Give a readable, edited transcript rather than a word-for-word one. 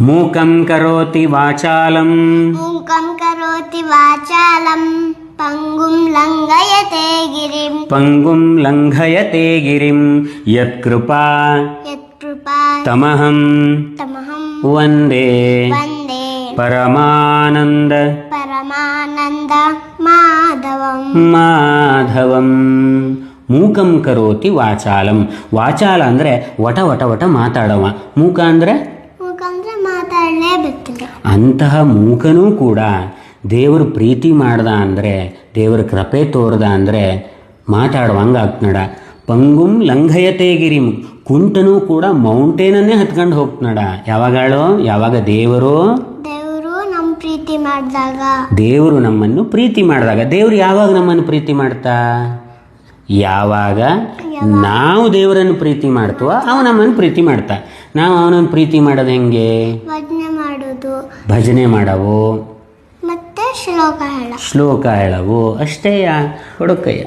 ಮೂಕಂ ಕರೋತಿ ವಾಚಾಲಂ ಮೂಕಂ ಕರೋತಿ ವಾಚಾಲಂ ಪಂಗುಂ ಲಂಘಯತೆ ಗಿರಿಂ ಪಂಗುಂ ಲಂಘಯತೆ ಗಿರಿಂ ಯತ್ಕೃಪಾ ಯತ್ಕೃಪಾ ತಮಹಂ ತಮಹಂ ವಂದೇ ವಂದೇ ಪರಮಾನಂದ ಪರಮಾನಂದ ಮಾಧವಂ ಮಾಧವಂ. ಮೂಕಂ ಕರೋತಿ ವಾಚಾಲಂ. ವಾಚಾಲ ಅಂದರೆ ವಟ ವಟ ವಟ ಮಾತಾಡವ. ಮೂಕ ಅಂದರೆ ಮೂಕಂದ್ರೆ ಮಾತಾಡಲೇ ಬಿಟ್ಟಿಲ್ಲ. ಅಂತಹ ಮೂಕನೂ ಕೂಡ ದೇವರು ಪ್ರೀತಿ ಮಾಡ್ದ ಅಂದರೆ, ದೇವರ ಕೃಪೆ ತೋರ್ದ ಅಂದರೆ ಮಾತಾಡುವಂಗೆ ಆಗ್ತನಡ. ಪಂಗುಂ ಲಂಘಯತೆ ಗಿರಿಂ. ಕುಂಟನೂ ಕೂಡ ಮೌಂಟೇನನ್ನೇ ಹತ್ಕೊಂಡು ಹೋಗ್ತನಡ. ಯಾವಾಗ ದೇವರು ನಮ್ಮ ಪ್ರೀತಿ ಮಾಡಿದಾಗ, ದೇವರು ನಮ್ಮನ್ನು ಪ್ರೀತಿ ಮಾಡಿದಾಗ. ದೇವರು ಯಾವಾಗ ನಮ್ಮನ್ನು ಪ್ರೀತಿ ಮಾಡ್ತಾ? ಯಾವಾಗ ನಾವು ದೇವರನ್ನು ಪ್ರೀತಿ ಮಾಡ್ತೀವೋ ಅವ ನಮ್ಮನ್ನು ಪ್ರೀತಿ ಮಾಡ್ತಾ. ನಾವು ಅವನನ್ನು ಪ್ರೀತಿ ಮಾಡೋದು ಹೆಂಗೆ? ಭಜನೆ ಮಾಡೋದು, ಭಜನೆ ಮಾಡವು, ಮತ್ತೆ ಶ್ಲೋಕ ಶ್ಲೋಕ ಹೇಳವು. ಅಷ್ಟೇಯ ಹುಡುಕಯ್ಯ.